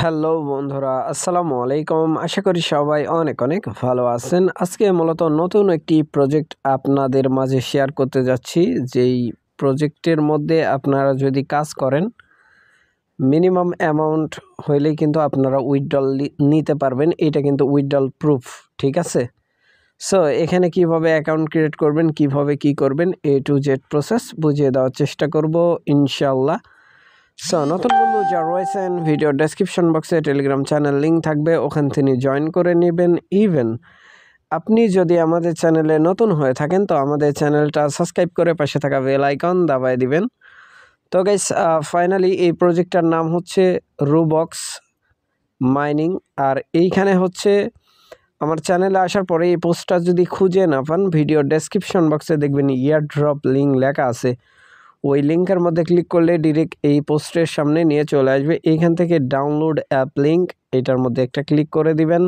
Hello বন্ধুরা, আসসালামু আলাইকুম। আশা করি সবাই অনেক অনেক ভালো আছেন। আজকে মূলত নতুন একটি প্রজেক্ট আপনাদের মাঝে শেয়ার করতে যাচ্ছি। যেই প্রজেক্টের মধ্যে আপনারা যদি কাজ করেন, মিনিমাম অ্যামাউন্ট হইলেই কিন্তু আপনারা উইথড্রল নিতে পারবেন। এটা কিন্তু উইথড্রল প্রুফ, ঠিক আছে? সো এখানে কিভাবে অ্যাকাউন্ট ক্রিয়েট করবেন, কিভাবে কি করবেন, A to Z প্রসেস বুঝিয়ে দেওয়ার চেষ্টা করব ইনশাআল্লাহ। সো নতুন বন্ধু যারা রয়েছেন, ভিডিও ডেসক্রিপশন বক্সে টেলিগ্রাম চ্যানেল লিঙ্ক থাকবে, ওখান থেকে জয়েন করে নেবেন। ইভেন আপনি যদি আমাদের চ্যানেলে নতুন হয়ে থাকেন তো আমাদের চ্যানেলটা সাবস্ক্রাইব করে পাশে থাকা বেল আইকন দাবায় দিবেন। তো গাইস, ফাইনালি এই প্রজেক্টটার নাম হচ্ছে রুবক্স মাইনিং। আর এইখানে হচ্ছে আমার চ্যানেলে আসার পরে এই পোস্টটা যদি খুঁজে না পান, ভিডিও ডেসক্রিপশন বক্সে দেখবেন ইয়ার ড্রপ লিঙ্ক লেখা আছে। ওই লিঙ্কের মধ্যে ক্লিক করলে ডিরেক্ট এই পোস্টের সামনে নিয়ে চলে আসবে। এইখান থেকে ডাউনলোড অ্যাপ লিঙ্ক, এটার মধ্যে একটা ক্লিক করে দিবেন।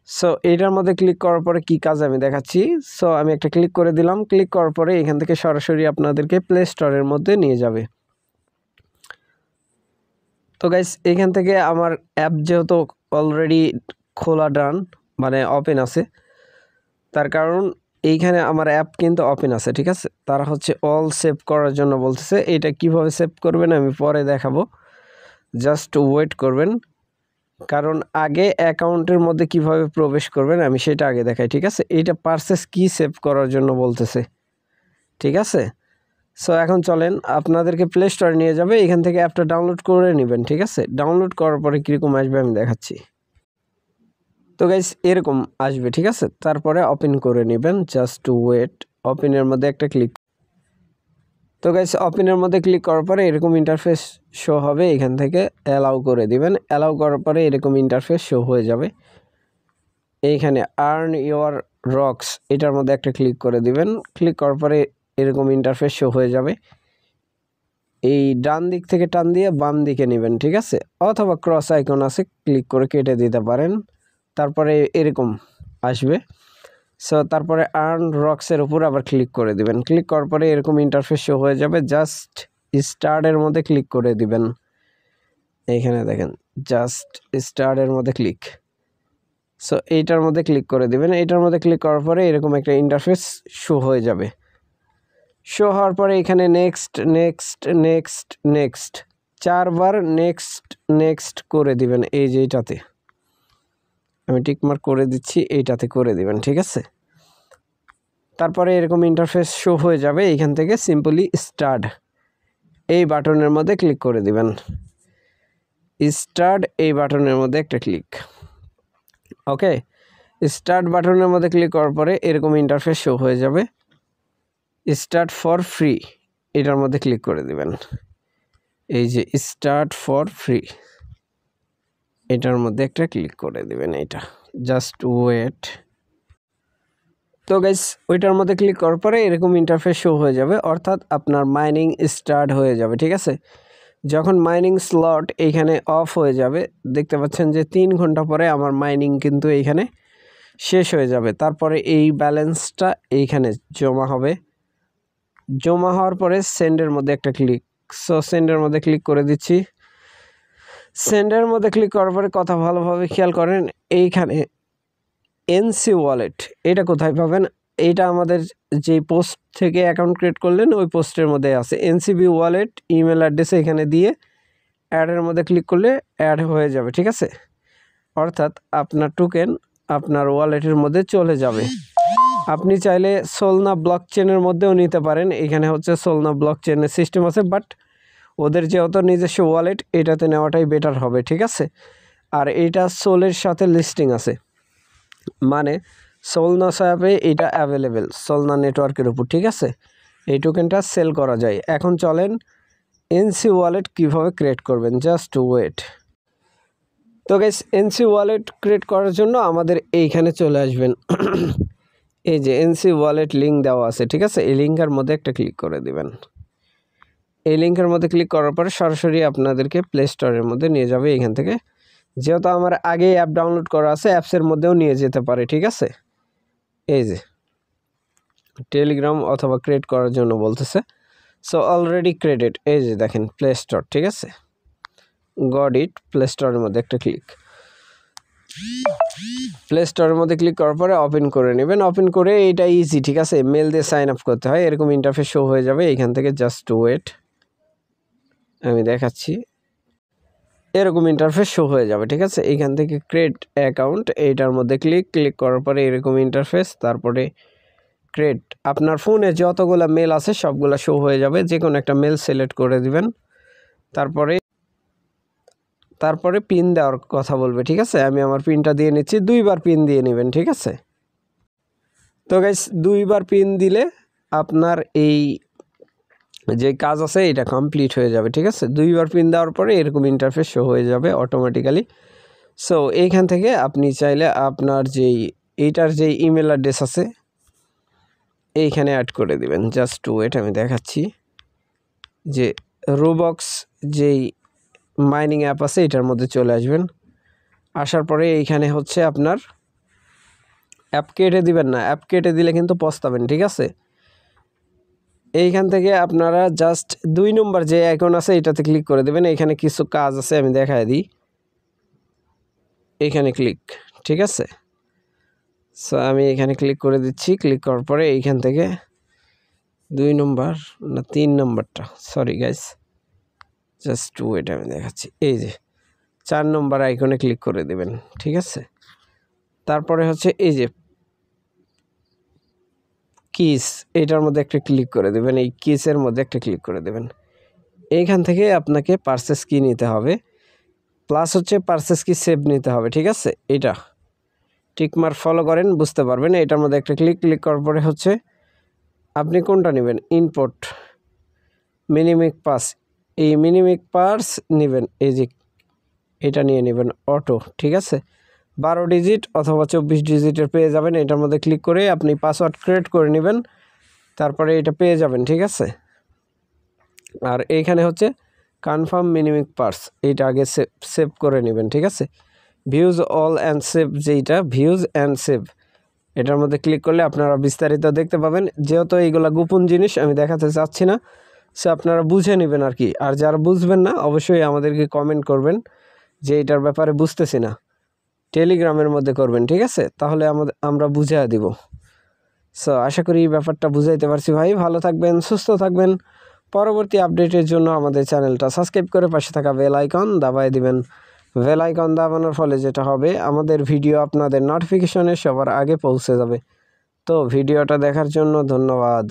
সো এটার মধ্যে ক্লিক করার পরে কি কাজ আমি দেখাচ্ছি। সো আমি একটা ক্লিক করে দিলাম। ক্লিক করার পরে এখান থেকে সরাসরি আপনাদেরকে প্লে স্টোরের মধ্যে নিয়ে যাবে। তো গাইস, এখান থেকে আমার অ্যাপ যেহেতু অলরেডি খোলা ডান, মানে ওপেন আছে, তার কারণ এইখানে আমার অ্যাপ কিন্তু ওপেন আছে, ঠিক আছে? তারা হচ্ছে অল সেভ করার জন্য বলতেছে। এটা কিভাবে সেভ করবেন আমি পরে দেখাবো, জাস্ট ওয়েট করবেন। কারণ আগে অ্যাকাউন্টের মধ্যে কিভাবে প্রবেশ করবেন আমি সেটা আগে দেখাই, ঠিক আছে? এইটা পারচেস কি সেভ করার জন্য বলতেছে, ঠিক আছে? সো এখন চলেন, আপনাদেরকে প্লে স্টোরে নিয়ে যাবে। এখান থেকে অ্যাপটা ডাউনলোড করে নেবেন, ঠিক আছে? ডাউনলোড করার পরে কীরকম আসবে আমি দেখাচ্ছি। তো গাইস, এরকম আসবে, ঠিক আছে? তারপরে ওপেন করে নেবেন, জাস্ট ওয়েট। ওপেনের মধ্যে একটা ক্লিক। তো গাইস, ওপেনের মধ্যে ক্লিক করার পরে এরকম ইন্টারফেস শো হবে। এখান থেকে অ্যালাউ করে দিবেন। অ্যালাউ করার পরে এরকম ইন্টারফেস শো হয়ে যাবে। এইখানে আর্ন ইওর রক্স, এটার মধ্যে একটা ক্লিক করে দিবেন। ক্লিক করার পরে এরকম ইন্টারফেস শো হয়ে যাবে। এই ডান দিক থেকে টান দিয়ে বাম দিকে নেবেন, ঠিক আছে? অথবা ক্রস আইকন আছে, ক্লিক করে কেটে দিতে পারেন। তারপরে এরকম আসবে। সো তারপরে আর্ন রক্সের উপর আবার ক্লিক করে দিবেন। ক্লিক করার পরে এরকম ইন্টারফেস শো হয়ে যাবে। জাস্ট স্টার্টের মধ্যে ক্লিক করে দিবেন। এইখানে দেখেন, জাস্ট স্টার্টের মধ্যে ক্লিক। সো এইটার মধ্যে ক্লিক করে দিবেন। এইটার মধ্যে ক্লিক করার পরে এরকম একটা ইন্টারফেস শো হয়ে যাবে। শো হওয়ার পরে এখানে নেক্সট নেক্সট নেক্সট নেক্সট 4 বার নেক্সট নেক্সট করে দিবেন। এই যে এইটাতে আমি টিকমার্ক করে দিচ্ছি, এইটাতে করে দিবেন, ঠিক আছে? তারপরে এরকম ইন্টারফেস শো হয়ে যাবে। এইখান থেকে সিম্পলি স্টার্ট এই বাটনের মধ্যে ক্লিক করে দিবেন। স্টার্ট এই বাটনের মধ্যে একটা ক্লিক। ওকে, স্টার্ট বাটনের মধ্যে ক্লিক করার পরে এরকম ইন্টারফেস শো হয়ে যাবে। স্টার্ট ফর ফ্রি, এটার মধ্যে ক্লিক করে দিবেন। এই যে স্টার্ট ফর ফ্রি, এটার মধ্যে একটা ক্লিক করে দিবেন। এটা জাস্ট ওয়েট। তো গাইস, ওইটার মধ্যে ক্লিক করার পরে এরকম ইন্টারফেস শো হয়ে যাবে, অর্থাৎ আপনার মাইনিং স্টার্ট হয়ে যাবে, ঠিক আছে? যখন মাইনিং স্লট এইখানে অফ হয়ে যাবে, দেখতে পাচ্ছেন যে 3 ঘন্টা পরে আমার মাইনিং কিন্তু এইখানে শেষ হয়ে যাবে। তারপরে এই ব্যালেন্সটা এইখানে জমা হবে। জমা হওয়ার পরে সেন্ডের মধ্যে একটা ক্লিক। সো সেন্ডের মধ্যে ক্লিক করে দিচ্ছি। সেন্ডের মধ্যে ক্লিক করার পরে কথা ভালোভাবে খেয়াল করেন, এইখানে এনসি ওয়ালেট, এটা কোথায় পাবেন? এইটা আমাদের যে পোস্ট থেকে অ্যাকাউন্ট ক্রিয়েট করলেন ওই পোস্টের মধ্যে আছে। এনসিবি ওয়ালেট ইমেল অ্যাড্রেসে এখানে দিয়ে অ্যাডের মধ্যে ক্লিক করলে অ্যাড হয়ে যাবে, ঠিক আছে? অর্থাৎ আপনার টোকেন আপনার ওয়ালেটের মধ্যে চলে যাবে। আপনি চাইলে সোলনা ব্লক চেনের মধ্যেও নিতে পারেন। এখানে হচ্ছে সোলনা ব্লক চেনের সিস্টেম আছে, বাট ওদের যেহেতু নিজস্ব ওয়ালেট, এটাতে নেওয়াটাই বেটার হবে, ঠিক আছে? আর এইটা সোলের সাথে লিস্টিং আছে, মানে সোলনা স্যাপে এটা অ্যাভেলেবেল সোলনা নেটওয়ার্কের উপর, ঠিক আছে? এই টোকেনটা সেল করা যায়। এখন চলেন এনসি ওয়ালেট কীভাবে ক্রিয়েট করবেন, জাস্ট ওয়েট। তো গাইস, এনসি ওয়ালেট ক্রিয়েট করার জন্য আমাদের এইখানে চলে আসবেন। এই যে এনসি ওয়ালেট লিঙ্ক দেওয়া আছে, ঠিক আছে? এই লিঙ্কের মধ্যে একটা ক্লিক করে দিবেন। এই লিঙ্কের মধ্যে ক্লিক করার পরে সরাসরি আপনাদেরকে প্লে স্টোরের মধ্যে নিয়ে যাবে। এখান থেকে যেহেতু আমার আগে অ্যাপ ডাউনলোড করা আছে, অ্যাপসের মধ্যেও নিয়ে যেতে পারে, ঠিক আছে? এই যে টেলিগ্রাম অথবা ক্রিয়েট করার জন্য বলতেছে। সো অলরেডি ক্রিয়েটেড, এই যে দেখেন প্লে স্টোর, ঠিক আছে? Got it. প্লে স্টোরের মধ্যে একটা ক্লিক। প্লে স্টোরের মধ্যে ক্লিক করার পরে ওপেন করে নেবেন। ওপেন করে এটা ইজি, ঠিক আছে, মেল দিয়ে সাইন আপ করতে হয়। এরকম ইন্টারফেস শো হয়ে যাবে। এইখান থেকে জাস্ট ওয়েট, আমি দেখাচ্ছি। এরকম ইন্টারফেস শো হয়ে যাবে, ঠিক আছে। এইখান থেকে ক্রিয়েট অ্যাকাউন্ট, এইটার মধ্যে ক্লিক করার পরে এরকম ইন্টারফেস, তারপরে ক্রিয়েট। আপনার ফোনে যতগুলো মেল আছে সবগুলো শো হয়ে যাবে। যে কোনো একটা মেল সিলেক্ট করে দিবেন। তারপরে পিন দেওয়ার কথা বলবে, ঠিক আছে। আমি আমার পিনটা দিয়ে নিচ্ছি। 2বার পিন দিয়ে নেবেন, ঠিক আছে। তো গাইস 2বার পিন দিলে আপনার এই যে কাজ আছে এটা কমপ্লিট হয়ে যাবে, ঠিক আছে। 2বার পিন দেওয়ার পরে এরকম ইন্টারফেস শো হয়ে যাবে অটোমেটিক্যালি। সো এইখান থেকে আপনি চাইলে আপনার এইটার যেই ইমেল অ্যাড্রেস আছে এইখানে অ্যাড করে দিবেন। জাস্ট ওয়েট, আমি দেখাচ্ছি। যে রোবক্স যেই মাইনিং অ্যাপ আছে এটার মধ্যে চলে আসবেন। আসার পরে এইখানে হচ্ছে আপনার অ্যাপ কেটে দিবেন না, অ্যাপ কেটে দিলে কিন্তু পস্তাবেন, ঠিক আছে। এইখান থেকে আপনারা জাস্ট 2 নম্বর যে আইকন আছে এটাতে ক্লিক করে দেবেন। এইখানে কিছু কাজ আছে, আমি দেখাই দিই। এইখানে ক্লিক, ঠিক আছে। সো আমি এখানে ক্লিক করে দিচ্ছি। ক্লিক করার পরে এইখান থেকে 2 নম্বর না 3 নম্বরটা, সরি গাইস, জাস্ট ওয়েট, আমি দেখাচ্ছি। এই যে 4 নম্বর আইকনে ক্লিক করে দেবেন, ঠিক আছে। তারপরে হচ্ছে এই যে কিস, এটার মধ্যে একটা ক্লিক করে দেবেন। এই কিসের মধ্যে একটা ক্লিক করে দেবেন। এইখান থেকে আপনাকে পারচেস কি নিতে হবে, প্লাস হচ্ছে পারচেস কি সেভ নিতে হবে, ঠিক আছে। এটা টিকমার্ক ফলো করেন, বুঝতে পারবেন। এটার মধ্যে একটা ক্লিক করার পরে হচ্ছে আপনি কোনটা নেবেন, ইম্পোর্ট মিনিমিক পাস, এই মিনিমিক পাস নেবেন। এই যে এটা নিয়ে নেবেন অটো, ঠিক আছে। 12 ডিজিট অথবা 24 ডিজিটের পেয়ে যাবেন। এটার মধ্যে ক্লিক করে আপনি পাসওয়ার্ড ক্রিয়েট করে নেবেন, তারপরে এটা পেয়ে যাবেন, ঠিক আছে। আর এইখানে হচ্ছে কনফার্ম মিনিমিক পার্স, এইটা আগে সেভ করে নেবেন, ঠিক আছে। ভিউজ অল অ্যান্ড সেভ, যেইটা ভিউজ অ্যান্ড সেভ, এটার মধ্যে ক্লিক করলে আপনারা বিস্তারিত দেখতে পাবেন। যেহেতু এইগুলা গোপন জিনিস আমি দেখাতে চাচ্ছি না, সে আপনারা বুঝে নেবেন আর কি। আর যারা বুঝবেন না অবশ্যই আমাদেরকে কমেন্ট করবেন যে এটার ব্যাপারে বুঝতেছি না, টেলিগ্রামের মধ্যে করবেন, ঠিক আছে। তাহলে আমরা বুঝিয়ে দিব। সো আশা করি এই ব্যাপারটা বুঝাইতে পারছি ভাই। ভালো থাকবেন, সুস্থ থাকবেন। পরবর্তী আপডেটের জন্য আমাদের চ্যানেলটা সাবস্ক্রাইব করে পাশে থাকা বেল আইকন দাবায় দিবেন। বেল আইকন দাবানোর ফলে যেটা হবে, আমাদের ভিডিও আপনাদের নোটিফিকেশনে সবার আগে পৌঁছে যাবে। তো ভিডিওটা দেখার জন্য ধন্যবাদ।